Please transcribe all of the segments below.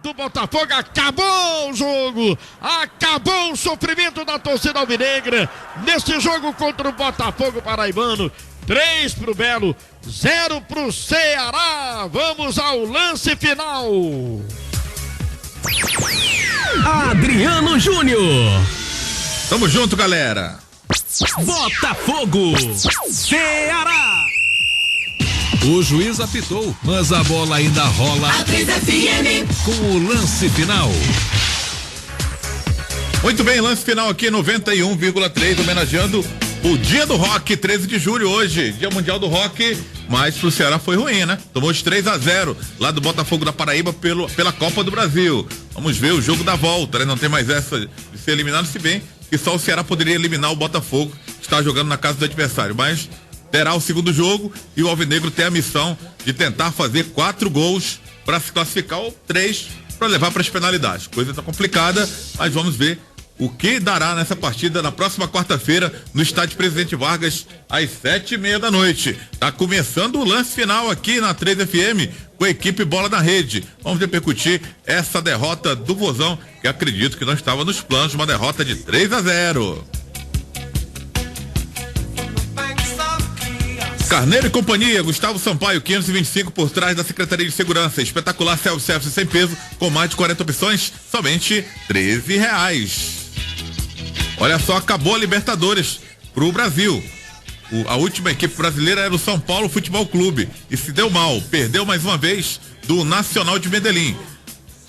do Botafogo. Acabou o jogo, acabou o sofrimento da torcida alvinegra nesse jogo contra o Botafogo paraibano. 3 pro Belo, 0 pro Ceará. Vamos ao lance final. Adriano Júnior. Tamo junto, galera. Botafogo, Ceará. O juiz apitou, mas a bola ainda rola. A 3 FM. Com o lance final. Muito bem, lance final aqui 91,3, homenageando o Dia do Rock, 13 de julho hoje, Dia Mundial do Rock, mas pro Ceará foi ruim, né? Tomou de 3-0 lá do Botafogo da Paraíba pela Copa do Brasil. Vamos ver o jogo da volta, né? Não tem mais essa de ser eliminado, se bem que só o Ceará poderia eliminar o Botafogo, que está jogando na casa do adversário, mas terá o segundo jogo e o Alvinegro tem a missão de tentar fazer 4 gols para se classificar, ou 3 para levar para as penalidades. Coisa tá complicada, mas vamos ver o que dará nessa partida na próxima quarta-feira no estádio Presidente Vargas às 7:30 da noite. Tá começando o lance final aqui na 3 FM com a equipe Bola na Rede. Vamos repercutir essa derrota do Vozão, que acredito que não estava nos planos, uma derrota de 3-0. Carneiro e Companhia, Gustavo Sampaio, 525 por trás da Secretaria de Segurança. Espetacular self-service sem peso, com mais de 40 opções, somente R$13. Olha só, acabou a Libertadores pro Brasil. A última equipe brasileira era o São Paulo Futebol Clube e se deu mal, perdeu mais uma vez do Nacional de Medellín.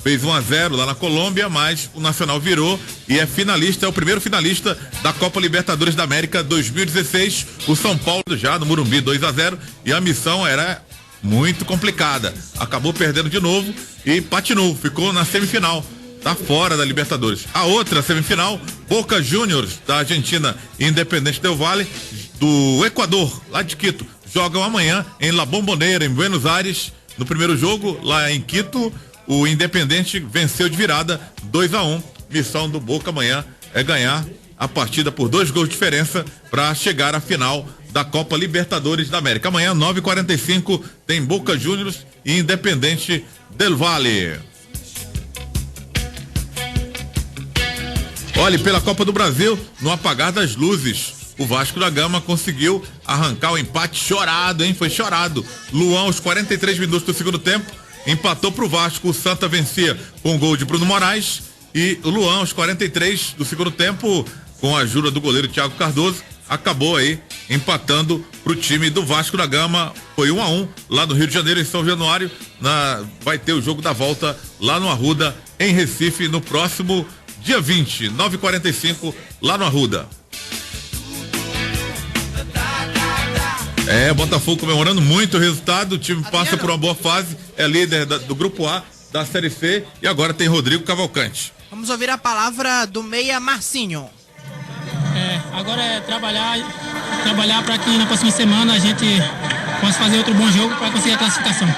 Fez 1-0 lá na Colômbia, mas o Nacional virou e é finalista, é o primeiro finalista da Copa Libertadores da América 2016. O São Paulo já no Morumbi 2-0 e a missão era muito complicada. Acabou perdendo de novo e patinou, ficou na semifinal. Tá fora da Libertadores. A outra semifinal, Boca Juniors da Argentina e Independente Del Valle do Equador, lá de Quito, jogam amanhã em La Bombonera, em Buenos Aires. No primeiro jogo, lá em Quito, o Independente venceu de virada 2-1. Missão do Boca amanhã é ganhar a partida por 2 gols de diferença para chegar à final da Copa Libertadores da América. Amanhã, 9h45, tem Boca Juniors e Independente Del Valle. Olha, pela Copa do Brasil, no apagar das luzes, o Vasco da Gama conseguiu arrancar o empate chorado, hein? Foi chorado. Luan, aos 43 minutos do segundo tempo, empatou pro Vasco. O Santa vencia com o gol de Bruno Moraes e o Luan, aos 43 do segundo tempo, com a ajuda do goleiro Thiago Cardoso, acabou aí empatando pro time do Vasco da Gama. Foi 1-1 lá no Rio de Janeiro, em São Januário. Vai ter o jogo da volta lá no Arruda, em Recife, no próximo dia 20, 9h45, lá no Arruda. Botafogo comemorando muito o resultado, o time passa por uma boa fase, é líder do Grupo A, da Série C, e agora tem Rodrigo Cavalcante. Vamos ouvir a palavra do meia Marcinho. Agora é trabalhar para que na próxima semana a gente possa fazer outro bom jogo para conseguir a classificação.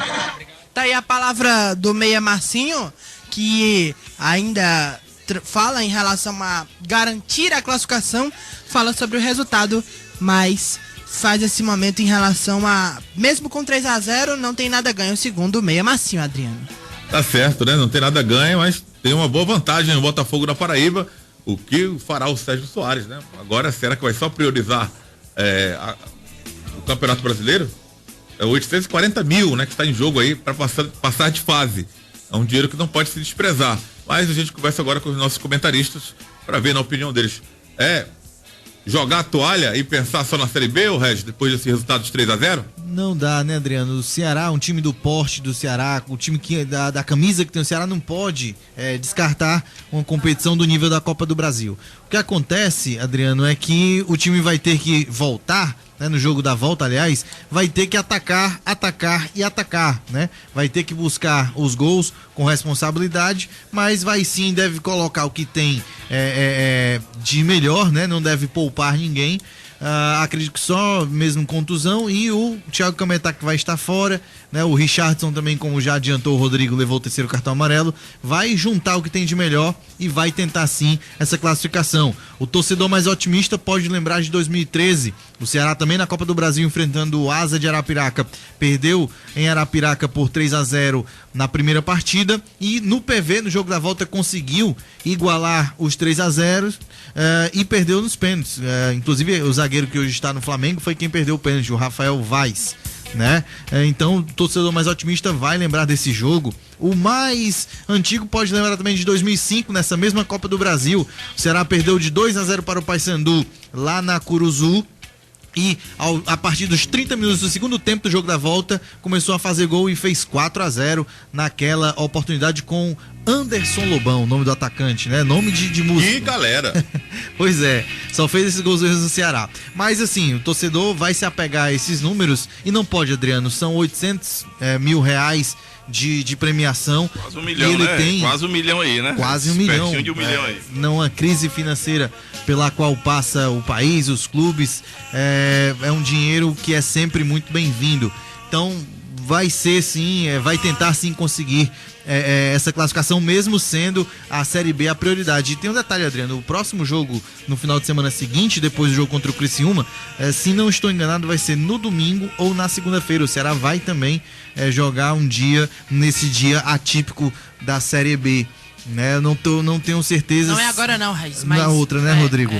Tá aí a palavra do meia Marcinho, que ainda fala em relação a garantir a classificação, fala sobre o resultado, mas faz esse momento em relação a, mesmo com 3-0, não tem nada ganho, segundo o meia Marcinho, Adriano. Tá certo, né? Não tem nada ganho, mas tem uma boa vantagem no Botafogo da Paraíba. O que fará o Sérgio Soares, né? Agora, será que vai só priorizar o Campeonato Brasileiro? É 840 mil, né? Que está em jogo aí para passar de fase. É um dinheiro que não pode se desprezar. Mas a gente conversa agora com os nossos comentaristas para ver na opinião deles. Jogar a toalha e pensar só na Série B, ou Regis, depois desse resultado de 3-0? Não dá, né, Adriano? O Ceará, um time do porte do Ceará, o time da camisa que tem o Ceará, não pode descartar uma competição do nível da Copa do Brasil. O que acontece, Adriano, é que o time vai ter que voltar, né, no jogo da volta, aliás, vai ter que atacar, né? Vai ter que buscar os gols com responsabilidade, mas deve colocar o que tem de melhor, né? Não deve poupar ninguém. Acredito que só mesmo contusão, e o Thiago Cametá, que vai estar fora, né? O Richardson também, como já adiantou, o Rodrigo levou o 3º cartão amarelo, vai juntar o que tem de melhor e vai tentar sim essa classificação. O torcedor mais otimista pode lembrar de 2013, o Ceará também na Copa do Brasil enfrentando o Asa de Arapiraca, perdeu em Arapiraca por 3-0 na primeira partida e no PV, no jogo da volta, conseguiu igualar os 3-0 e perdeu nos pênaltis. Inclusive o zagueiro que hoje está no Flamengo foi quem perdeu o pênalti, o Rafael Vaz, né? Então o torcedor mais otimista vai lembrar desse jogo. O mais antigo pode lembrar também de 2005, nessa mesma Copa do Brasil. O Ceará perdeu de 2-0 para o Paysandu lá na Curuzu. E a partir dos 30 minutos do segundo tempo do jogo da volta, começou a fazer gol e fez 4-0 naquela oportunidade com Anderson Lobão, nome do atacante, né? Nome de música. E galera. Pois é, só fez esses gols do Ceará. Mas assim, o torcedor vai se apegar a esses números e não pode, Adriano, são 800 mil reais de premiação. Quase 1 milhão, ele né? tem Quase 1 milhão aí, né? Quase 1 milhão. Pertinho de 1 milhão aí. Não, a crise financeira pela qual passa o país, os clubes, é um dinheiro que é sempre muito bem-vindo. Então, vai ser sim, vai tentar sim conseguir essa classificação, mesmo sendo a Série B a prioridade. E tem um detalhe, Adriano, o próximo jogo no final de semana seguinte, depois do jogo contra o Criciúma, se não estou enganado, vai ser no domingo ou na segunda-feira. O Ceará vai também jogar um dia, nesse dia atípico da Série B, né? Eu não tenho certeza. Não é agora não, Raiz, mas na outra, né, Rodrigo?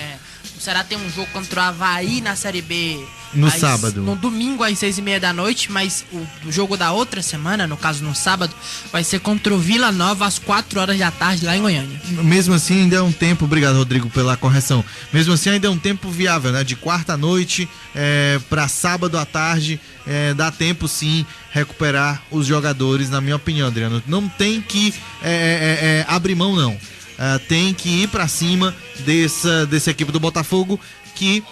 O Ceará tem um jogo contra o Avaí na Série B no sábado. No domingo às 6h30 da noite, mas o jogo da outra semana, no caso no sábado, vai ser contra o Vila Nova às 4 horas da tarde lá em Goiânia. Mesmo assim ainda é um tempo, obrigado Rodrigo pela correção, mesmo assim ainda é um tempo viável, né? De quarta à noite para sábado à tarde, dá tempo sim recuperar os jogadores, na minha opinião, Adriano. Não tem que abrir mão não. Tem que ir pra cima dessa equipe do Botafogo, que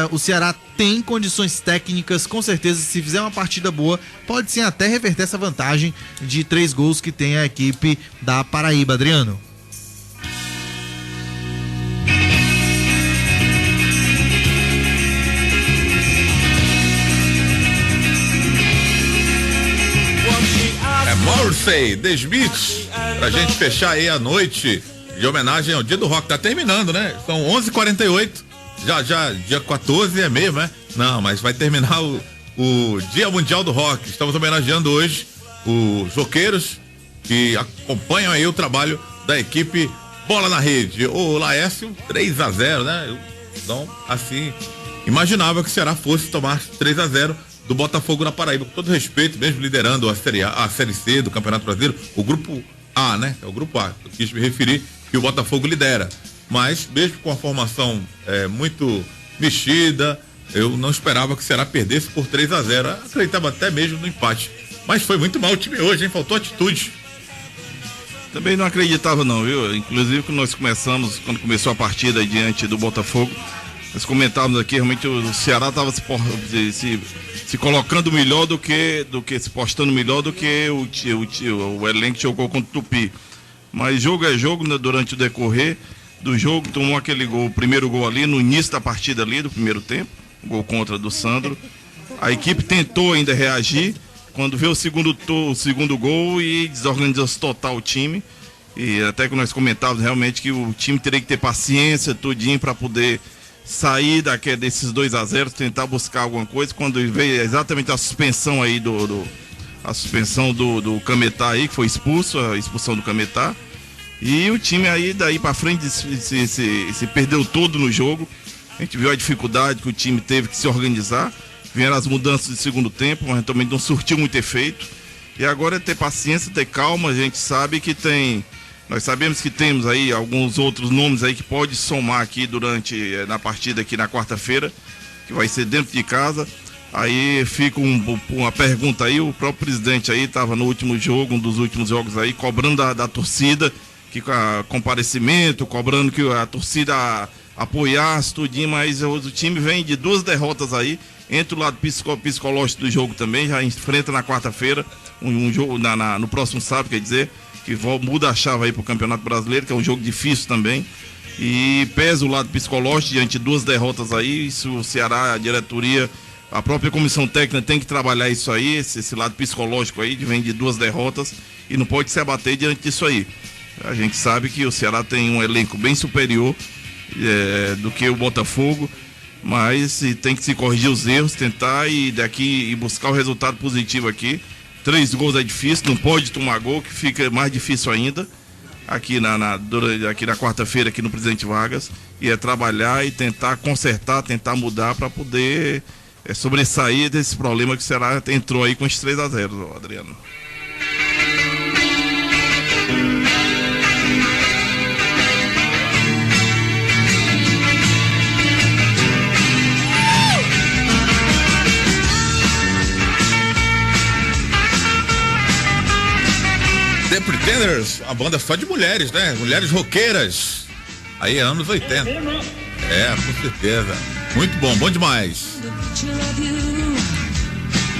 o Ceará tem condições técnicas, com certeza. Se fizer uma partida boa, pode sim até reverter essa vantagem de 3 gols que tem a equipe da Paraíba, Adriano. Morrissey, The Smiths, pra gente fechar aí a noite de homenagem ao Dia do Rock. Tá terminando, né? São 11h48, já dia 14 é mesmo, né? Não, mas vai terminar o Dia Mundial do Rock. Estamos homenageando hoje os roqueiros que acompanham aí o trabalho da equipe Bola na Rede. O Laércio, 3-0, né? Então, assim, imaginava que o Ceará fosse tomar 3-0 do Botafogo na Paraíba, com todo respeito, mesmo liderando a Série C do Campeonato Brasileiro, o Grupo A, né? É o Grupo A, eu quis me referir, que o Botafogo lidera. Mas, mesmo com a formação muito mexida, eu não esperava que o Ceará perdesse por 3-0. Acreditava até mesmo no empate. Mas foi muito mal o time hoje, hein? Faltou atitude. Também não acreditava não, viu? Inclusive quando nós começamos, quando começou a partida diante do Botafogo, nós comentávamos aqui, realmente o Ceará estava se colocando melhor do que se postando melhor do que o elenco que jogou contra o Tupi. Mas jogo é jogo, né? Durante o decorrer do jogo, tomou aquele gol, o primeiro gol ali no início da partida ali, do primeiro tempo, gol contra do Sandro. A equipe tentou ainda reagir, quando veio o segundo gol e desorganizou-se total o time. E até que nós comentávamos realmente que o time teria que ter paciência, tudinho, para poder sair desses 2-0, tentar buscar alguma coisa. Quando veio exatamente a suspensão aí a suspensão do Cametá aí, que foi expulso, a expulsão do Cametá. E o time aí daí pra frente se perdeu todo no jogo. A gente viu a dificuldade que o time teve que se organizar. Vieram as mudanças de segundo tempo, mas também não surtiu muito efeito. E agora é ter paciência, ter calma. A gente sabe que nós sabemos que temos aí alguns outros nomes aí que pode somar aqui na partida aqui na quarta-feira, que vai ser dentro de casa. Aí fica uma pergunta aí, o próprio presidente aí estava no último jogo, um dos últimos jogos aí, cobrando da torcida, que comparecimento, cobrando que a torcida apoiasse tudinho, mas o time vem de 2 derrotas aí, entra o lado psicológico do jogo também, já enfrenta na quarta-feira, um jogo no próximo sábado, quer dizer, que muda a chave aí pro Campeonato Brasileiro, que é um jogo difícil também, e pesa o lado psicológico diante de 2 derrotas aí. Isso o Ceará, a diretoria, a própria comissão técnica tem que trabalhar isso aí, esse lado psicológico aí, vem de 2 derrotas e não pode se abater diante disso aí. A gente sabe que o Ceará tem um elenco bem superior do que o Botafogo, mas tem que se corrigir os erros, tentar e buscar o resultado positivo aqui. 3 gols é difícil, não pode tomar gol, que fica mais difícil ainda. Aqui aqui na quarta-feira, aqui no Presidente Vargas, e é trabalhar e tentar consertar, tentar mudar para poder sobressair desse problema que o Ceará entrou aí com os 3-0, Adriano. The Pretenders, a banda só de mulheres, né? Mulheres roqueiras. Aí, anos 80. Com certeza. Muito bom, bom demais.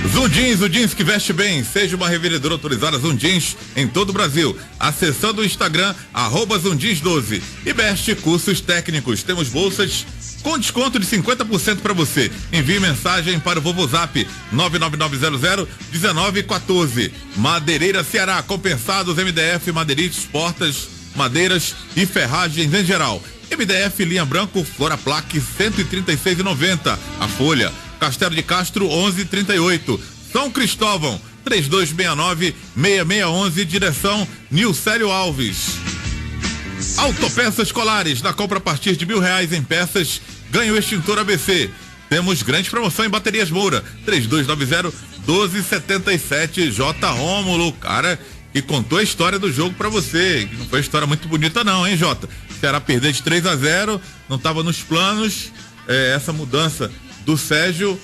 Zundins, o jeans que veste bem. Seja uma revendedora autorizada Zundins em todo o Brasil. Acessando o Instagram, @Zundins12. E Best Cursos Técnicos. Temos bolsas com desconto de 50% para você. Envie mensagem para o Vovozap 99900-1914. Madeireira Ceará, compensados MDF, madeirites, portas, madeiras e ferragens em geral. MDF linha branco, Floraplaque 136,90. A folha, Castelo de Castro 11,38. São Cristóvão 3269-6611, direção Nilcélio Alves. Autopeças Colares, na compra a partir de R$1.000 em peças, ganha o extintor ABC. Temos grande promoção em baterias Moura, 3290-1277. J. Rômulo, cara, que contou a história do jogo pra você. Não foi uma história muito bonita não, hein, Jota? O Ceará perder de 3-0, não estava nos planos. Essa mudança do Sérgio,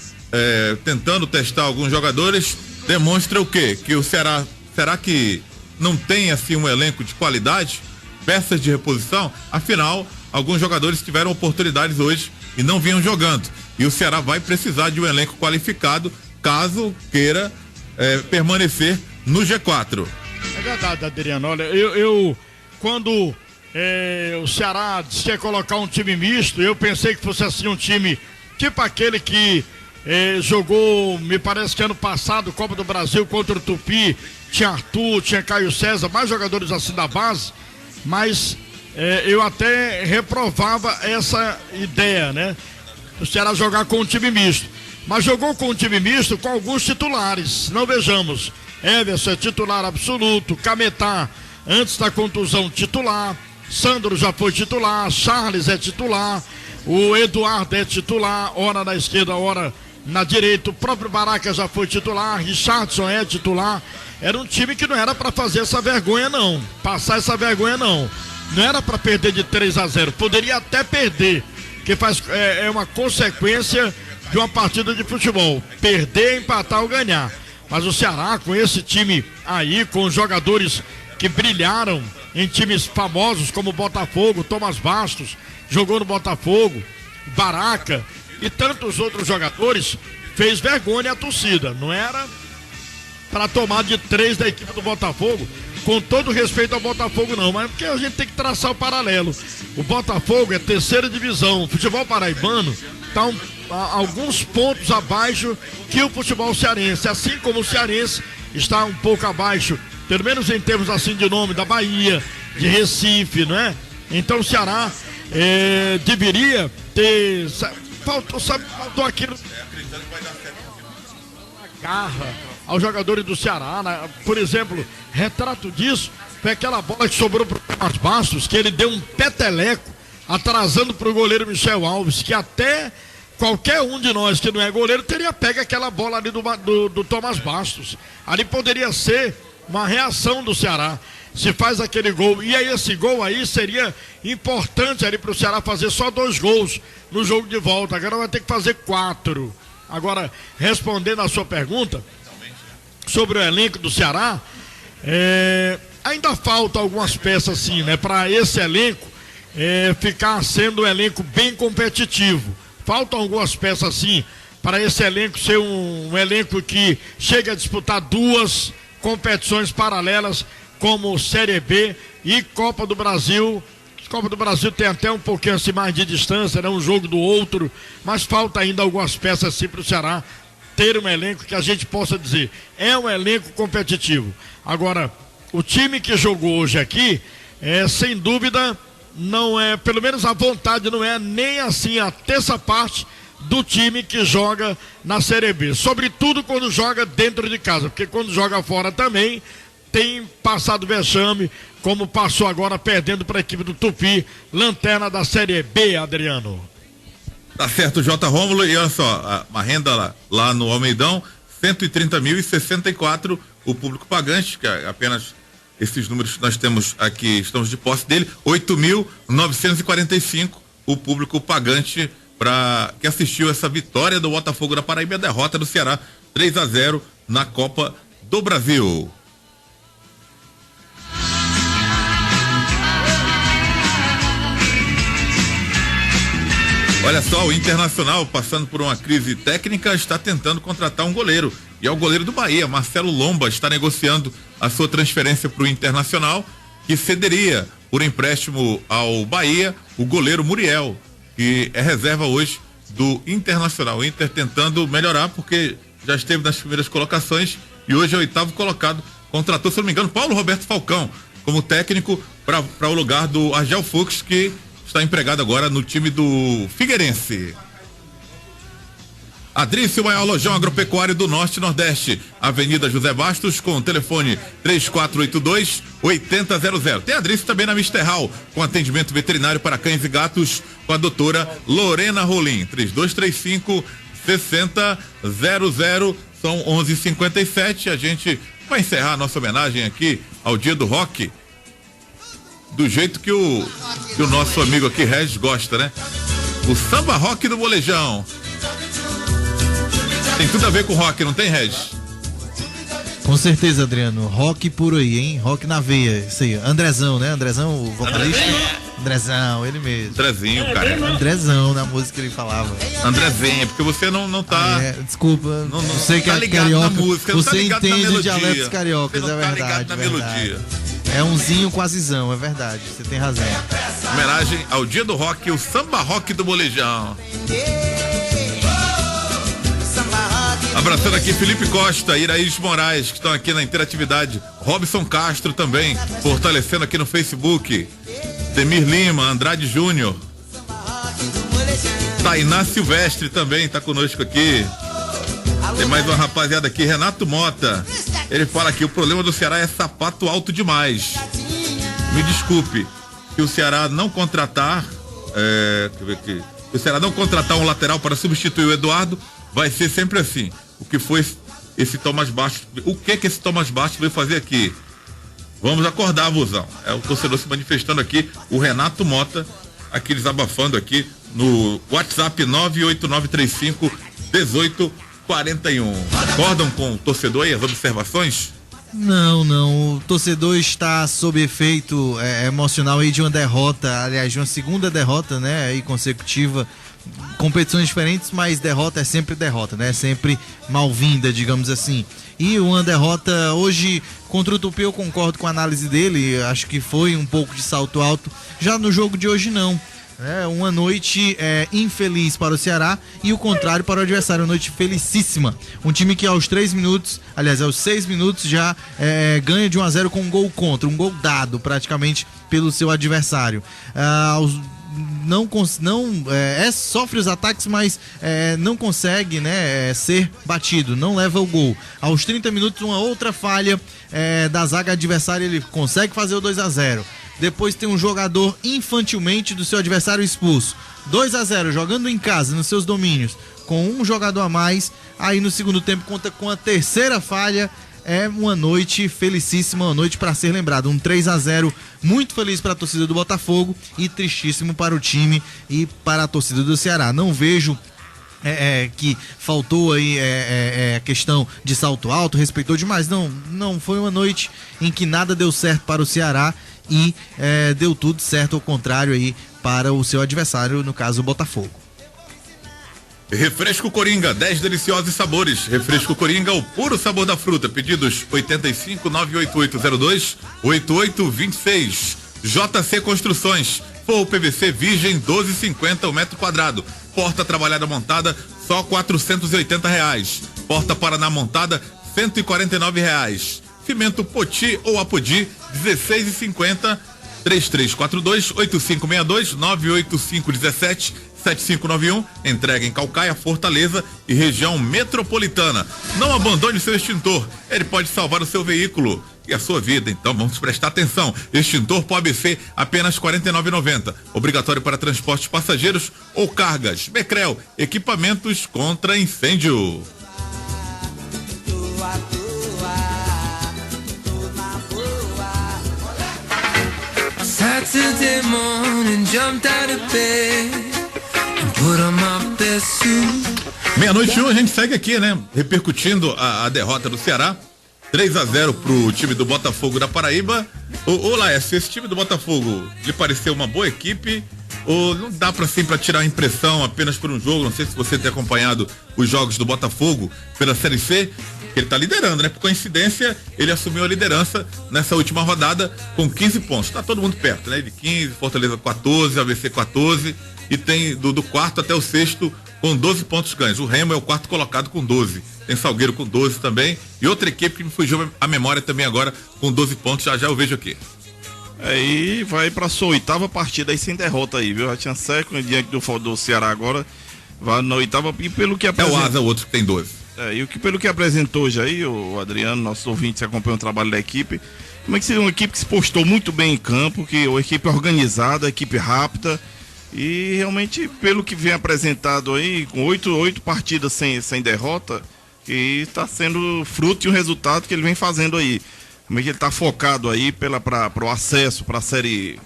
tentando testar alguns jogadores, demonstra o quê? Que o Ceará, será que não tem assim um elenco de qualidade? Peças de reposição? Afinal, alguns jogadores tiveram oportunidades hoje e não vinham jogando. E o Ceará vai precisar de um elenco qualificado caso queira permanecer no G4. É verdade, Adriano. Olha, eu quando o Ceará disse que ia colocar um time misto, eu pensei que fosse assim um time tipo aquele que jogou, me parece que ano passado, Copa do Brasil contra o Tupi. Tinha Arthur, tinha Caio César, mais jogadores assim da base. Mas eu até reprovava essa ideia, né? O Ceará jogar com um time misto. Mas jogou com um time misto com alguns titulares. Não vejamos. Everson é titular absoluto. Cametá, antes da contusão, titular. Sandro já foi titular. Charles é titular. O Eduardo é titular. Ora na esquerda, ora na direita. O próprio Baraca já foi titular. Richardson é titular. Era um time que não era para fazer essa vergonha, não. Passar essa vergonha, não. Não era para perder de 3-0. Poderia até perder, que é uma consequência de uma partida de futebol. Perder, empatar ou ganhar. Mas o Ceará, com esse time aí, com jogadores que brilharam em times famosos como o Botafogo, Thomas Bastos jogou no Botafogo, Baraca e tantos outros jogadores, fez vergonha à torcida. Não era para tomar de 3 da equipe do Botafogo, com todo respeito ao Botafogo não, mas porque a gente tem que traçar o paralelo. O Botafogo é 3ª divisão, o futebol paraibano está alguns pontos abaixo que o futebol cearense, assim como o cearense está um pouco abaixo, pelo menos em termos assim de nome, da Bahia, de Recife, não é? Então o Ceará deveria ter, faltou aquilo, garra aos jogadores do Ceará, né? Por exemplo, retrato disso foi aquela bola que sobrou para o Thomas Bastos, que ele deu um peteleco atrasando para o goleiro Michel Alves, que até qualquer um de nós que não é goleiro teria pego aquela bola ali do Thomas Bastos. Ali poderia ser uma reação do Ceará, se faz aquele gol, e aí esse gol aí seria importante ali para o Ceará fazer só 2 gols no jogo de volta. Agora vai ter que fazer 4. Agora, respondendo a sua pergunta sobre o elenco do Ceará, ainda falta algumas peças assim, né, para esse elenco ficar sendo um elenco bem competitivo. Faltam algumas peças assim para esse elenco ser um elenco que chega a disputar 2 competições paralelas, como Série B e Copa do Brasil. Copa do Brasil tem até um pouquinho assim mais de distância, né, um jogo do outro, mas falta ainda algumas peças assim para o Ceará ter um elenco que a gente possa dizer é um elenco competitivo. Agora, o time que jogou hoje aqui, sem dúvida, não é, pelo menos a vontade não é nem assim a terça parte do time que joga na Série B, sobretudo quando joga dentro de casa, porque quando joga fora também tem passado vexame, como passou agora perdendo para a equipe do Tupi, lanterna da Série B, Adriano. Tá certo, J. Rômulo, e olha só, uma renda lá no Almeidão, 130.064 o público pagante, que é apenas esses números que nós temos aqui, estamos de posse dele, 8.945 o público pagante que assistiu essa vitória do Botafogo da Paraíba, a derrota do Ceará 3-0 na Copa do Brasil. Olha só, o Internacional, passando por uma crise técnica, está tentando contratar um goleiro. E é o goleiro do Bahia, Marcelo Lomba, está negociando a sua transferência para o Internacional, que cederia por empréstimo ao Bahia o goleiro Muriel, que é reserva hoje do Internacional. O Inter tentando melhorar, porque já esteve nas primeiras colocações e hoje é o 8º colocado. Contratou, se não me engano, Paulo Roberto Falcão como técnico para o lugar do Argel Fux, que está empregado agora no time do Figueirense. Adrício, maior lojão agropecuário do Norte e Nordeste, Avenida José Bastos, com o telefone 3482-8000. Tem Adrício também na Mister Hall, com atendimento veterinário para cães e gatos, com a doutora Lorena Rolim, 3235-6000. São 11h57. A gente vai encerrar a nossa homenagem aqui ao Dia do Rock do jeito que o nosso amigo aqui, Regis, gosta, né? O samba rock do molejão. Tem tudo a ver com rock, não tem, Regis? Com certeza, Adriano. Rock por aí, hein? Rock na veia. Isso aí. Andrezão, né? Andrezão, o vocalista. Andrezão, ele mesmo. Andrezinho, cara. Andrezão, na música que ele falava. Andrezinho, porque você não tá... desculpa, não sei que tá é carioca. Na música, você tá ligado entende na melodia. dialetos cariocas, você não é tá verdade. ligado na melodia. É umzinho quasizão, é verdade. Você tem razão. Homenagem ao Dia do Rock, o samba rock do molejão. Abraçando aqui Felipe Costa, Iraís Moraes, que estão aqui na interatividade. Robson Castro também, fortalecendo aqui no Facebook. Demir Lima, Andrade Júnior. Tainá Silvestre também está conosco aqui. Tem mais uma rapaziada aqui, Renato Mota. Ele fala que o problema do Ceará é sapato alto demais. Me desculpe, se o Ceará não contratar, deixa eu ver aqui. Se o Ceará não contratar um lateral para substituir o Eduardo, vai ser sempre assim. O que foi esse Thomas Bastos? O que esse Thomas Bastos veio fazer aqui? Vamos acordar, Vozão. É o torcedor se manifestando aqui, o Renato Mota, aqui desabafando aqui no WhatsApp 98935-1841. Acordam com o torcedor aí, as observações? Não, o torcedor está sob efeito emocional aí de uma derrota, aliás, de uma segunda derrota, né, aí consecutiva, competições diferentes, mas derrota é sempre derrota, né, sempre mal-vinda, digamos assim. E uma derrota hoje contra o Tupi, eu concordo com a análise dele, acho que foi um pouco de salto alto, já no jogo de hoje não. Uma noite infeliz para o Ceará e o contrário para o adversário, uma noite felicíssima. Um time que aos 3 minutos, aliás, aos 6 minutos já ganha de 1-0 com um gol contra, um gol dado praticamente pelo seu adversário. Sofre os ataques, mas não consegue, né, ser batido, não leva o gol. Aos 30 minutos, uma outra falha da zaga adversária, ele consegue fazer o 2-0. Depois tem um jogador infantilmente do seu adversário expulso. 2-0, jogando em casa, nos seus domínios, com um jogador a mais. Aí no segundo tempo conta com a terceira falha. É uma noite felicíssima, uma noite para ser lembrada. Um 3-0 muito feliz para a torcida do Botafogo e tristíssimo para o time e para a torcida do Ceará. Não vejo que faltou aí a questão de salto alto, respeitou demais. Não, foi uma noite em que nada deu certo para o Ceará e deu tudo certo ao contrário aí para o seu adversário, no caso o Botafogo. Refresco Coringa, 10 deliciosos sabores. Refresco Coringa, o puro sabor da fruta. Pedidos 85-98802-8826. JC Construções, forro PVC virgem 12,50 o metro quadrado. Porta trabalhada montada, só R$480. Porta Paraná montada, R$149. Cimento Poti ou Apodi, R$16,50. 3342-8562, 7591, entrega em Caucaia, Fortaleza e região metropolitana. Não abandone seu extintor, ele pode salvar o seu veículo e a sua vida. Então vamos prestar atenção. Extintor Pó ABC apenas R$ 49,90. Obrigatório para transportes passageiros ou cargas. Becrel, equipamentos contra incêndio. Saturday morning, jumped out of bed and put on my best suit. 12:01, a gente segue aqui, né? Repercutindo a derrota do Ceará. 3-0 pro time do Botafogo da Paraíba. Ô Laércio, esse time do Botafogo lhe pareceu uma boa equipe? Ou não dá pra tirar a impressão apenas por um jogo? Não sei se você tem acompanhado os jogos do Botafogo pela Série C. Ele tá liderando, né? Por coincidência, ele assumiu a liderança nessa última rodada com 15 pontos. Tá todo mundo perto, né? De 15, Fortaleza 14, ABC 14 e tem do quarto até o sexto com 12 pontos ganhos. O Remo é o quarto colocado com 12. Tem Salgueiro com 12 também. E outra equipe que me fugiu a memória também agora com 12 pontos. Já eu vejo aqui. Aí vai pra sua 8ª partida aí sem derrota aí, viu? Já tinha século diante do Ceará agora. Vai na 8ª e pelo que apresentou. É o Asa, o outro que tem 12. Pelo que apresentou hoje aí, o Adriano, nossos ouvintes que acompanham o trabalho da equipe, como é que seria uma equipe que se postou muito bem em campo, que uma equipe organizada, equipe rápida, e realmente, pelo que vem apresentado aí, com 8 partidas sem derrota, que está sendo fruto de um resultado que ele vem fazendo aí. Como é que ele está focado aí para o acesso para a Série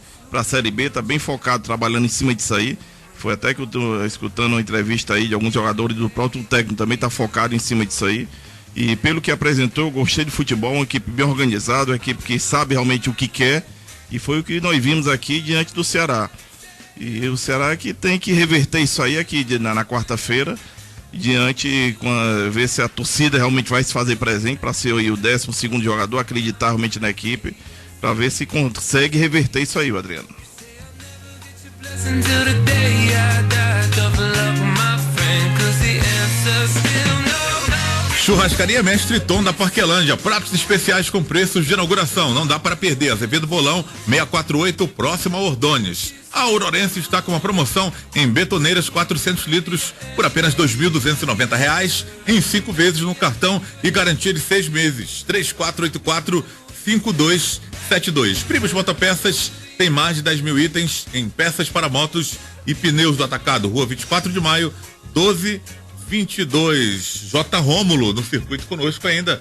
B, está bem focado, trabalhando em cima disso aí. Foi até que eu tô escutando uma entrevista aí de alguns jogadores, do próprio técnico também está focado em cima disso aí. E pelo que apresentou, eu gostei de futebol, uma equipe bem organizada, uma equipe que sabe realmente o que quer, e foi o que nós vimos aqui diante do Ceará. E o Ceará que tem que reverter isso aí aqui na quarta-feira, ver se a torcida realmente vai se fazer presente para ser aí o 12º jogador, acreditar realmente na equipe, para ver se consegue reverter isso aí, Adriano. Churrascaria Mestre Tom da Parquelândia, pratos especiais com preços de inauguração, não dá para perder. Azevedo Bolão 648, próximo a Ordôñez. A Aurorense está com uma promoção em betoneiras 400 litros por apenas R$ 2.290 em 5 vezes no cartão e garantia de 6 meses. 3484-5272. Primos Motopeças tem mais de 10 mil itens em peças para motos e pneus do atacado. Rua 24 de maio, 1222. J. Rômulo no circuito conosco ainda.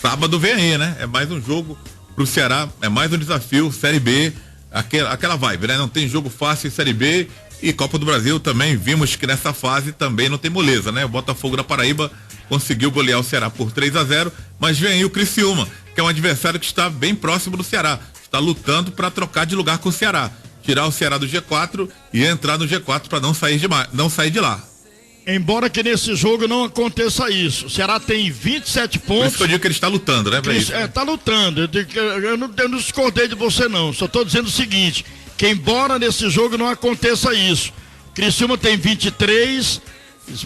Sábado vem aí, né? É mais um jogo pro Ceará, é mais um desafio, Série B, aquela vibe, né? Não tem jogo fácil em Série B e Copa do Brasil também. Vimos que nessa fase também não tem moleza, né? O Botafogo da Paraíba conseguiu golear o Ceará por 3-0, mas vem aí o Criciúma, que é um adversário que está bem próximo do Ceará. Está lutando para trocar de lugar com o Ceará, tirar o Ceará do G4 e entrar no G4 para não sair de lá. Embora que nesse jogo não aconteça isso, o Ceará tem 27 pontos. Por isso que eu digo que ele está lutando, né? Está lutando. Eu não discordei de você não, só estou dizendo o seguinte, que embora nesse jogo não aconteça isso, Criciúma tem 23,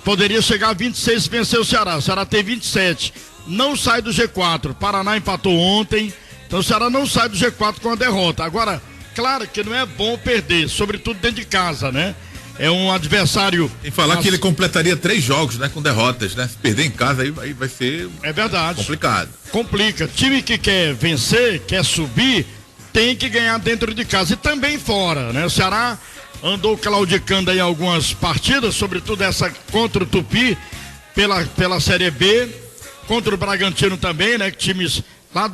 poderia chegar a 26 se vencer o Ceará tem 27, não sai do G4, Paraná empatou ontem. Então o Ceará não sai do G4 com a derrota. Agora, claro que não é bom perder, sobretudo dentro de casa, né? É um adversário... Tem que falar que ele completaria 3 jogos, né? Com derrotas, né? Se perder em casa, aí vai ser... É verdade. Complicado. Complica. Time que quer vencer, quer subir, tem que ganhar dentro de casa e também fora, né? O Ceará andou claudicando aí algumas partidas, sobretudo essa contra o Tupi, pela Série B, contra o Bragantino também, né? Times... lá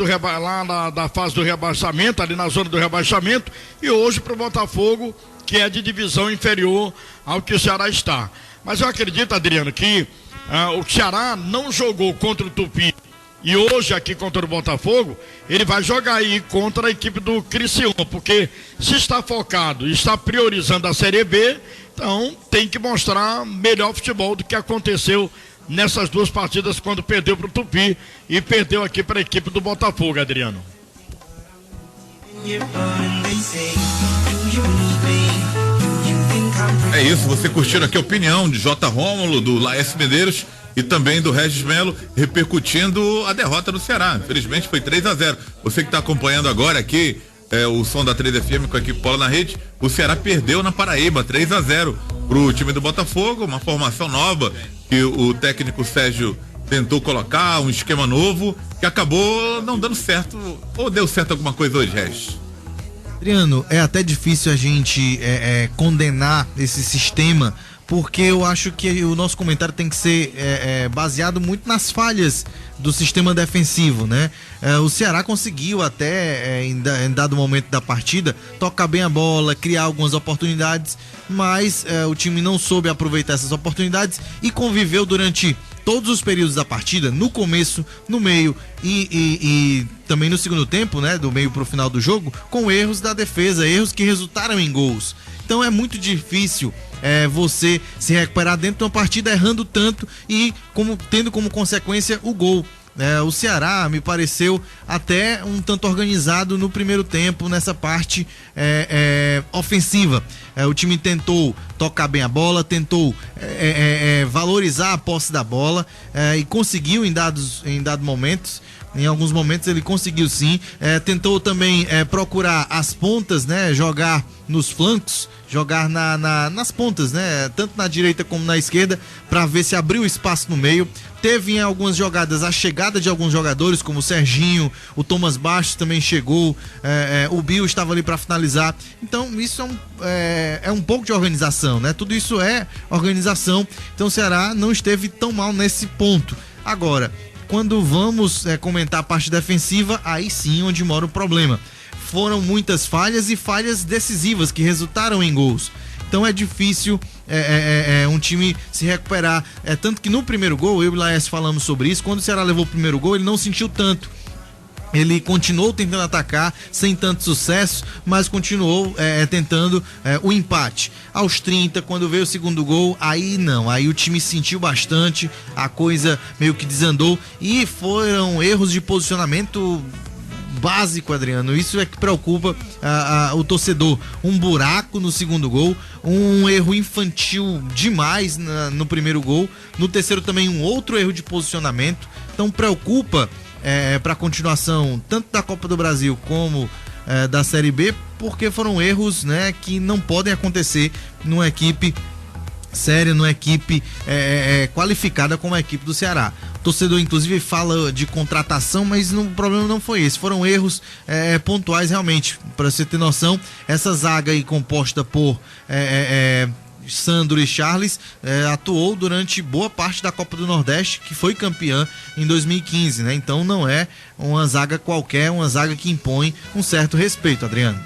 da fase do rebaixamento, ali na zona do rebaixamento, e hoje para o Botafogo, que é de divisão inferior ao que o Ceará está. Mas eu acredito, Adriano, que o Ceará não jogou contra o Tupi e hoje aqui contra o Botafogo, ele vai jogar aí contra a equipe do Criciúma, porque se está focado e está priorizando a Série B, então tem que mostrar melhor futebol do que aconteceu nessas 2 partidas, quando perdeu para o Tupi e perdeu aqui para a equipe do Botafogo, Adriano. É isso, você curtindo aqui a opinião de J. Rômulo, do Laércio Medeiros e também do Regis Melo, repercutindo a derrota do Ceará. Infelizmente foi 3-0. Você que está acompanhando agora aqui o som da 3FM com a equipe Bola na Rede, o Ceará perdeu na Paraíba, 3-0 pro time do Botafogo, uma formação nova que o técnico Sérgio tentou colocar, um esquema novo, que acabou não dando certo, ou deu certo alguma coisa hoje, Regis? Adriano, é até difícil a gente condenar esse sistema, porque eu acho que o nosso comentário tem que ser baseado muito nas falhas do sistema defensivo, né? O Ceará conseguiu até, em dado momento da partida, tocar bem a bola, criar algumas oportunidades, mas o time não soube aproveitar essas oportunidades e conviveu durante todos os períodos da partida, no começo, no meio e também no segundo tempo, né? Do meio pro final do jogo, com erros da defesa, erros que resultaram em gols. Então é muito difícil você se recuperar dentro de uma partida errando tanto e tendo como consequência o gol. O Ceará me pareceu até um tanto organizado no primeiro tempo, nessa parte ofensiva. O time tentou tocar bem a bola, tentou valorizar a posse da bola e conseguiu em dados momentos. Em alguns momentos ele conseguiu sim, tentou também procurar as pontas, né? Jogar nos flancos, jogar nas pontas, né? Tanto na direita como na esquerda, para ver se abriu espaço no meio. Teve em algumas jogadas a chegada de alguns jogadores, como o Serginho, o Thomas Bastos também chegou, o Bill estava ali para finalizar. Então isso é um pouco de organização, né? Tudo isso é organização. Então o Ceará não esteve tão mal nesse ponto. Agora, quando vamos comentar a parte defensiva, aí sim onde mora o problema. Foram muitas falhas e falhas decisivas que resultaram em gols. Então é difícil um time se recuperar. Tanto que no primeiro gol, eu e o Laércio falamos sobre isso, quando o Ceará levou o primeiro gol, ele não sentiu tanto. Ele continuou tentando atacar sem tanto sucesso, mas continuou tentando o empate. Aos 30, quando veio o segundo gol, aí não, aí o time sentiu bastante, a coisa meio que desandou e foram erros de posicionamento básico, Adriano. Isso é que preocupa o torcedor. Um buraco no segundo gol, um erro infantil demais no primeiro gol, no terceiro também um outro erro de posicionamento. Então preocupa para a continuação tanto da Copa do Brasil como da Série B, porque foram erros, né, que não podem acontecer numa equipe séria, numa equipe qualificada como a equipe do Ceará. O torcedor inclusive fala de contratação, mas o problema não foi esse, foram erros pontuais realmente. Para você ter noção, essa zaga aí composta por Sandro e Charles atuou durante boa parte da Copa do Nordeste, que foi campeã em 2015, né? Então não é uma zaga qualquer, uma zaga que impõe um certo respeito, Adriano.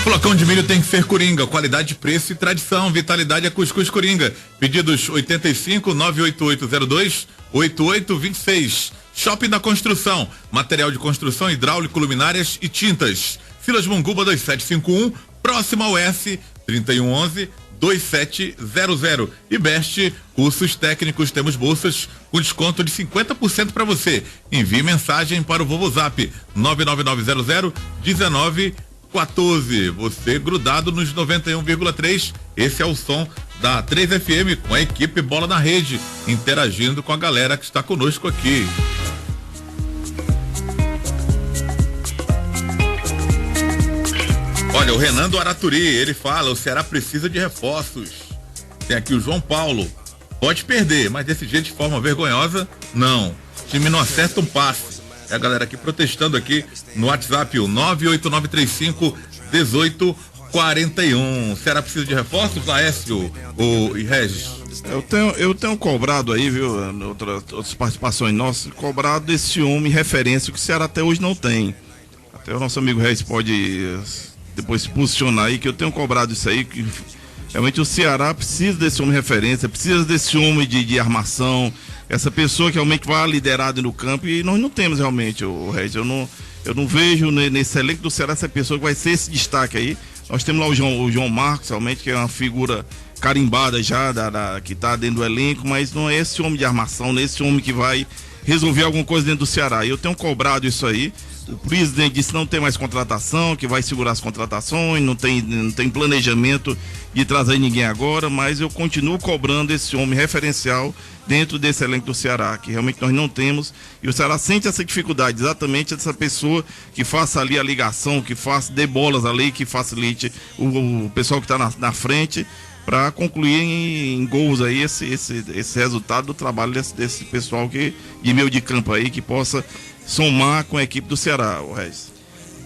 Flocão de milho tem que ser Coringa, qualidade, preço e tradição. Vitalidade é Cuscuz Coringa. Pedidos 85 98802 8826. Shopping da Construção, material de construção, hidráulico, luminárias e tintas. Silas Munguba 2751, próximo ao S 3111 2700. E Best, cursos técnicos, temos bolsas com desconto de 50% para você. Envie mensagem para o Vovozap 99900 1914. Você grudado nos 91,3. Esse é o som da 3FM com a equipe Bola na Rede, interagindo com a galera que está conosco aqui. Olha, o Renan do Araturi, ele fala, o Ceará precisa de reforços. Tem aqui o João Paulo. Pode perder, mas desse jeito de forma vergonhosa, não. O time não acerta um passe. É a galera aqui protestando aqui no WhatsApp, o 98935-1841. Ceará precisa de reforços, Laércio e Regis? Eu tenho cobrado aí, viu, outras participações nossas, cobrado desse ciúme e referência que o Ceará até hoje não tem. Até o nosso amigo Regis pode depois se posicionar aí, que eu tenho cobrado isso aí, que realmente o Ceará precisa desse homem referência, precisa desse homem de armação, essa pessoa que realmente vai liderar no campo, e nós não temos realmente, o Regis. Eu não vejo nesse elenco do Ceará essa pessoa que vai ser esse destaque aí. Nós temos lá o João Marcos, realmente, que é uma figura carimbada já, que tá dentro do elenco, mas não é esse homem de armação, não é esse homem que vai resolver alguma coisa dentro do Ceará. E eu tenho cobrado isso aí. O presidente disse que não tem mais contratação, que vai segurar as contratações, não tem planejamento de trazer ninguém agora, mas eu continuo cobrando esse homem referencial dentro desse elenco do Ceará, que realmente nós não temos, e o Ceará sente essa dificuldade, exatamente dessa pessoa que faça ali a ligação, que dê bolas ali, que facilite o pessoal que está na frente, para concluir em gols aí esse resultado do trabalho desse pessoal de meio de campo aí, que possa somar com a equipe do Ceará, o Regis.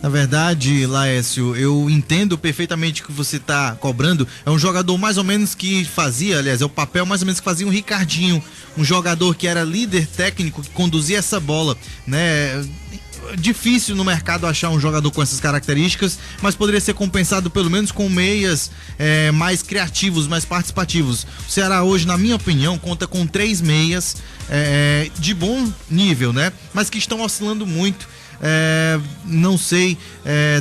Na verdade, Laércio, eu entendo perfeitamente o que você está cobrando. É um jogador mais ou menos que fazia, aliás, é o papel mais ou menos que fazia um Ricardinho, um jogador que era líder técnico, que conduzia essa bola, né? Difícil no mercado achar um jogador com essas características, mas poderia ser compensado pelo menos com meias mais criativos, mais participativos. O Ceará hoje, na minha opinião, conta com 3 meias de bom nível, né? Mas que estão oscilando muito. Não sei,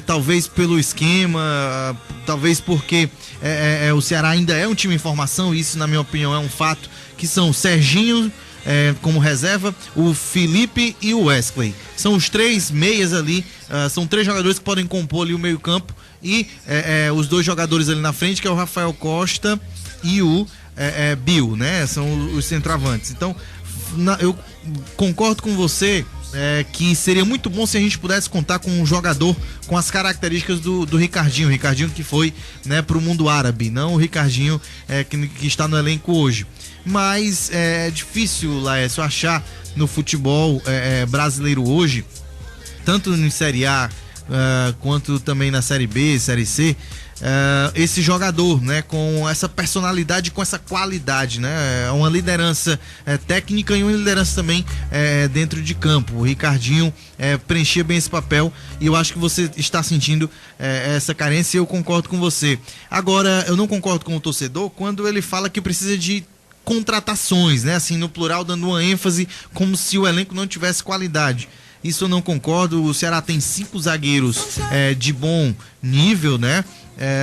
talvez pelo esquema, talvez porque o Ceará ainda é um time em formação, isso na minha opinião é um fato, que são Serginho como reserva, o Felipe e o Wesley. São os 3 meias ali, são 3 jogadores que podem compor ali o meio campo e os 2 jogadores ali na frente, que é o Rafael Costa e o Bill, né? São os centroavantes. Então, eu concordo com você que seria muito bom se a gente pudesse contar com um jogador com as características do Ricardinho. O Ricardinho que foi, né, pro mundo árabe, não o Ricardinho que está no elenco hoje. Mas é difícil, Laércio, achar no futebol brasileiro hoje, tanto em Série A quanto também na Série B, Série C, esse jogador, né, com essa personalidade, com essa qualidade, né, uma liderança técnica e uma liderança também dentro de campo. O Ricardinho preenchia bem esse papel e eu acho que você está sentindo essa carência e eu concordo com você. Agora, eu não concordo com o torcedor quando ele fala que precisa de contratações, né, assim, no plural, dando uma ênfase como se o elenco não tivesse qualidade. Isso eu não concordo. O Ceará tem 5 zagueiros de bom nível, né?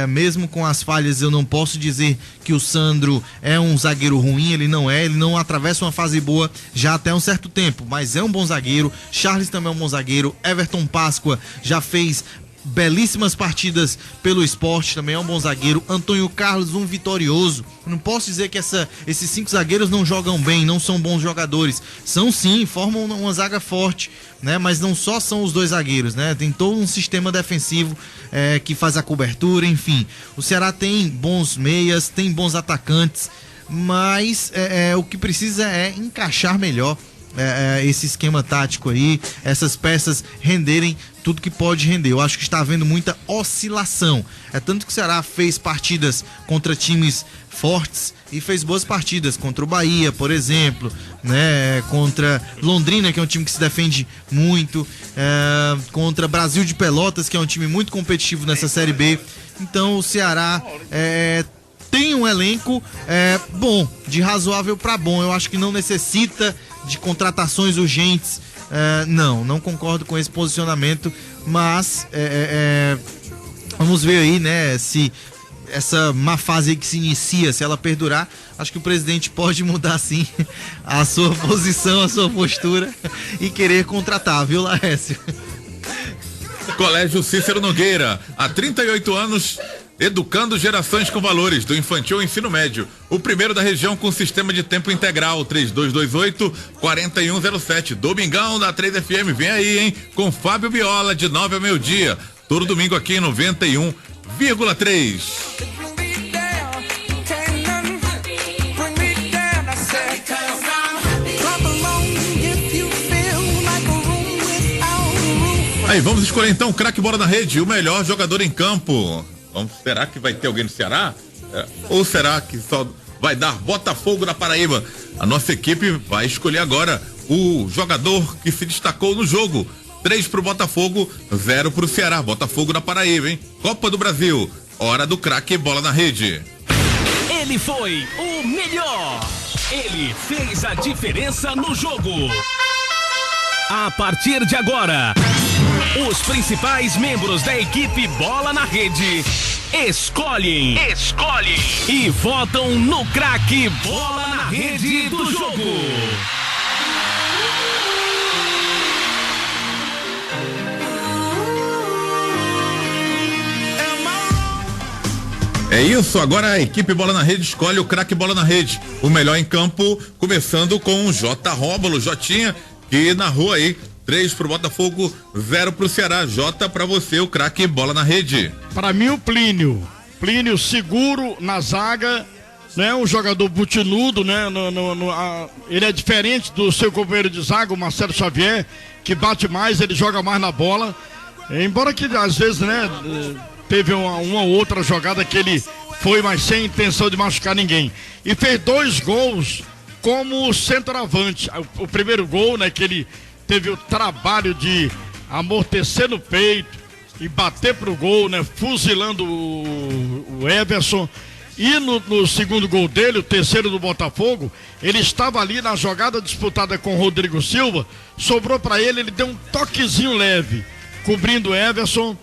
Mesmo com as falhas, eu não posso dizer que o Sandro é um zagueiro ruim, ele não atravessa uma fase boa já até um certo tempo, mas é um bom zagueiro. Charles também é um bom zagueiro. Everton Páscoa já fez belíssimas partidas pelo Sport, também é um bom zagueiro. Antônio Carlos, um vitorioso. Não posso dizer que esses 5 zagueiros não jogam bem, não são bons jogadores. São sim, formam uma zaga forte, né? Mas não só são os 2 zagueiros, né? Tem todo um sistema defensivo que faz a cobertura, enfim. O Ceará tem bons meias, tem bons atacantes, mas o que precisa é encaixar melhor esse esquema tático aí, essas peças renderem tudo que pode render. Eu acho que está havendo muita oscilação. Tanto que o Ceará fez partidas contra times fortes e fez boas partidas contra o Bahia, por exemplo, né? Contra Londrina, que é um time que se defende muito, contra Brasil de Pelotas, que é um time muito competitivo nessa Série B. Então o Ceará tem um elenco bom, de razoável para bom. Eu acho que não necessita de contratações urgentes. Não concordo com esse posicionamento, mas vamos ver aí, né, se essa má fase aí que se inicia, se ela perdurar, acho que o presidente pode mudar sim a sua posição, a sua postura e querer contratar, viu, Laércio? Colégio Cícero Nogueira, há 38 anos, educando gerações com valores, do infantil ao ensino médio. O primeiro da região com sistema de tempo integral, 3228-4107. Domingão da 3FM, vem aí, hein? Com Fábio Viola, de 9 ao meio-dia. Todo domingo aqui em 91,3. Aí, vamos escolher então o craque bola na rede, o melhor jogador em campo. Será que vai ter alguém no Ceará? Ou será que só vai dar Botafogo na Paraíba? A nossa equipe vai escolher agora o jogador que se destacou no jogo. 3 pro Botafogo, 0 pro Ceará. Botafogo na Paraíba, hein? Copa do Brasil, hora do craque bola na rede. Ele foi o melhor. Ele fez a diferença no jogo. A partir de agora, os principais membros da equipe Bola na Rede escolhem e votam no craque Bola na Rede do jogo. É isso, agora a equipe Bola na Rede escolhe o craque Bola na Rede. O melhor em campo, começando com o J. Rómulo, Jotinha, que narrou aí 3 pro Botafogo, 0 pro Ceará. Jota, pra você, o craque Bola na Rede. Pra mim, o Plínio seguro na zaga, né? Um jogador butinudo, né? Ele é diferente do seu companheiro de zaga, o Marcelo Xavier, que bate mais, ele joga mais na bola. Embora que às vezes, né? Teve uma outra jogada que ele foi, mas sem intenção de machucar ninguém. E fez 2 gols como centroavante. O primeiro gol, né, que ele teve o trabalho de amortecer no peito e bater pro gol, né, fuzilando o Everson. E no segundo gol dele, o terceiro do Botafogo, ele estava ali na jogada disputada com o Rodrigo Silva, sobrou para ele deu um toquezinho leve, cobrindo o Everson,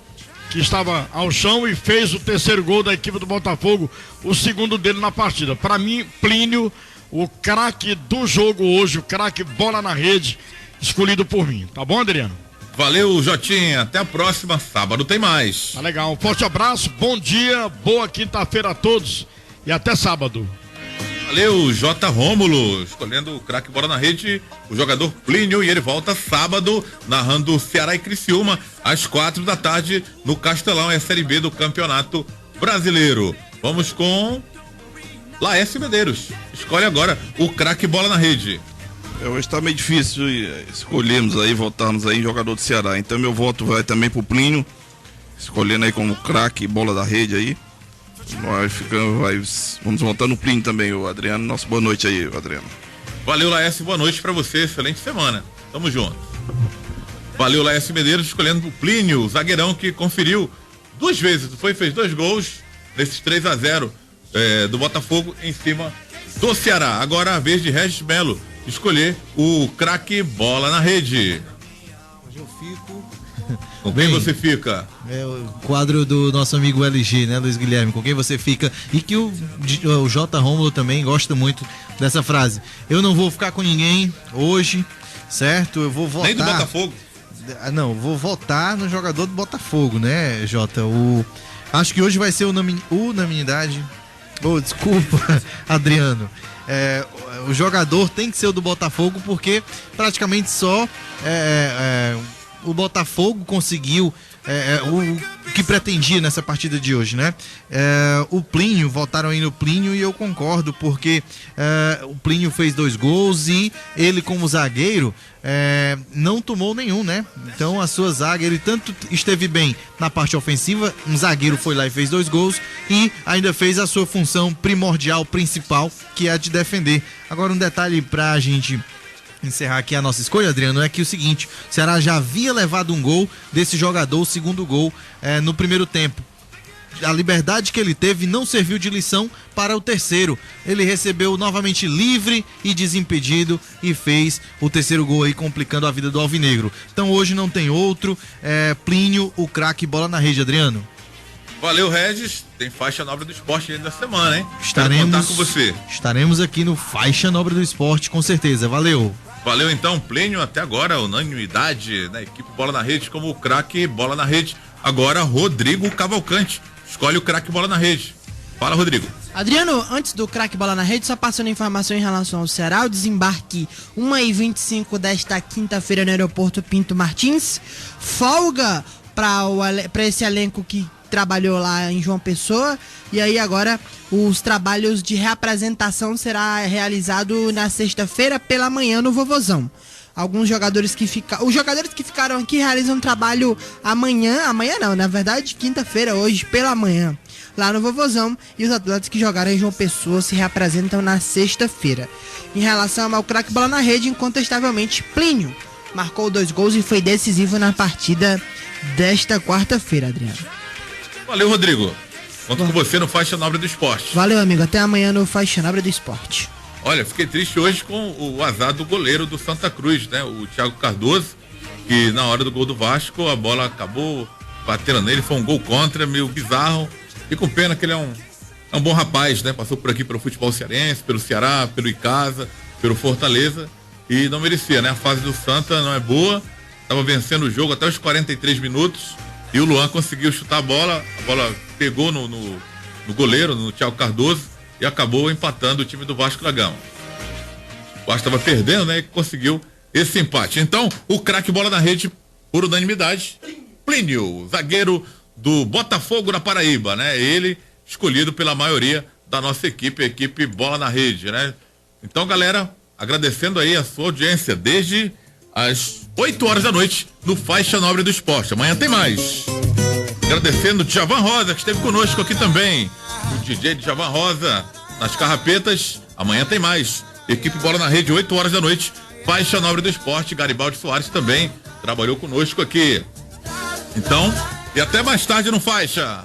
que estava ao chão, e fez o terceiro gol da equipe do Botafogo, o segundo dele na partida. Para mim, Plínio, o craque do jogo hoje, o craque Bola na Rede, escolhido por mim. Tá bom, Adriano? Valeu, Jotinha. Até a próxima. Sábado tem mais. Tá legal. Um forte abraço, bom dia, boa quinta-feira a todos e até sábado. Valeu, J. Rômulo, escolhendo o craque Bola na Rede, o jogador Plínio, e ele volta sábado, narrando Ceará e Criciúma, às 4 da tarde, no Castelão, é a Série B do Campeonato Brasileiro. Vamos com Laércio Medeiros. Escolhe agora o craque Bola na Rede. Hoje tá meio difícil escolhermos aí, votarmos aí em jogador do Ceará, então meu voto vai também pro Plínio, escolhendo aí como craque Bola da Rede aí. Vamos votar no Plínio também, o Adriano. Nossa, boa noite aí, Adriano. Valeu, Laércio, boa noite pra você, excelente semana. Tamo junto. Valeu, Laércio Medeiros, escolhendo o Plínio, o zagueirão que conferiu 2 vezes, fez 2 gols nesses 3-0 do Botafogo em cima do Ceará. Agora a vez de Regis Melo escolher o craque Bola na Rede. Hoje eu fico... Com quem você fica? É o quadro do nosso amigo LG, né, Luiz Guilherme? Com quem você fica? E que o J. Rômulo também gosta muito dessa frase. Eu não vou ficar com ninguém hoje, certo? Eu vou votar. Nem do Botafogo? Não, vou votar no jogador do Botafogo, né, Jota? Acho que hoje vai ser unanimidade. Desculpa, Adriano. O jogador tem que ser o do Botafogo, porque praticamente só o Botafogo conseguiu o que pretendia nessa partida de hoje, né? O Plínio, votaram aí no Plínio, e eu concordo, porque o Plínio fez 2 gols e ele, como zagueiro, não tomou nenhum, né? Então a sua zaga, ele tanto esteve bem na parte ofensiva, um zagueiro foi lá e fez 2 gols, e ainda fez a sua função primordial, principal, que é a de defender. Agora, um detalhe pra gente encerrar aqui a nossa escolha, Adriano, é que o seguinte: o Ceará já havia levado um gol desse jogador, o segundo gol, no primeiro tempo. A liberdade que ele teve não serviu de lição para o terceiro. Ele recebeu novamente livre e desimpedido e fez o terceiro gol aí, complicando a vida do alvinegro. Então hoje não tem outro. Plínio, o craque Bola na Rede, Adriano. Valeu, Regis. Tem faixa nobre do esporte ainda da semana, hein? Estaremos, quero contar com você. Estaremos aqui no Faixa Nobre do Esporte, com certeza. Valeu. Valeu então, Plínio, até agora unanimidade na equipe Bola na Rede como o craque Bola na Rede. Agora Rodrigo Cavalcante escolhe o craque Bola na Rede. Fala, Rodrigo. Adriano, antes do craque Bola na Rede, só passando informação em relação ao Ceará, o desembarque 1h25 desta quinta-feira no aeroporto Pinto Martins, folga para esse elenco que trabalhou lá em João Pessoa, e aí agora os trabalhos de reapresentação será realizado na sexta-feira pela manhã no Vovozão. Alguns jogadores os jogadores que ficaram aqui realizam trabalho amanhã não, na verdade quinta-feira, hoje pela manhã, lá no Vovozão, e os atletas que jogaram em João Pessoa se reapresentam na sexta-feira. Em relação ao craque Bola na Rede, incontestavelmente Plínio marcou 2 gols e foi decisivo na partida desta quarta-feira, Adriano. Valeu, Rodrigo. Conto com você no Faixa Nobre do Esporte. Valeu, amigo. Até amanhã no Faixa Nobre do Esporte. Olha, fiquei triste hoje com o azar do goleiro do Santa Cruz, né? O Thiago Cardoso, que na hora do gol do Vasco, a bola acabou batendo nele, foi um gol contra, meio bizarro. E com pena que ele é um bom rapaz, né? Passou por aqui pelo futebol cearense, pelo Ceará, pelo Icasa, pelo Fortaleza e não merecia, né? A fase do Santa não é boa, tava vencendo o jogo até os 43 minutos e o Luan conseguiu chutar a bola pegou no goleiro, no Thiago Cardoso e acabou empatando o time do Vasco da Gama. O Vasco estava perdendo, né? E conseguiu esse empate. Então, o craque bola na rede, por unanimidade, Plínio, zagueiro do Botafogo na Paraíba, né? Ele escolhido pela maioria da nossa equipe, a equipe Bola na Rede, né? Então, galera, agradecendo aí a sua audiência desde às 8 horas da noite no Faixa Nobre do Esporte. Amanhã tem mais. Agradecendo o Djavan Rosa, que esteve conosco aqui também. O DJ Djavan Rosa nas carrapetas. Amanhã tem mais. Equipe Bola na Rede, 8 horas da noite. Faixa Nobre do Esporte. Garibaldi Soares também trabalhou conosco aqui. Então, e até mais tarde no Faixa.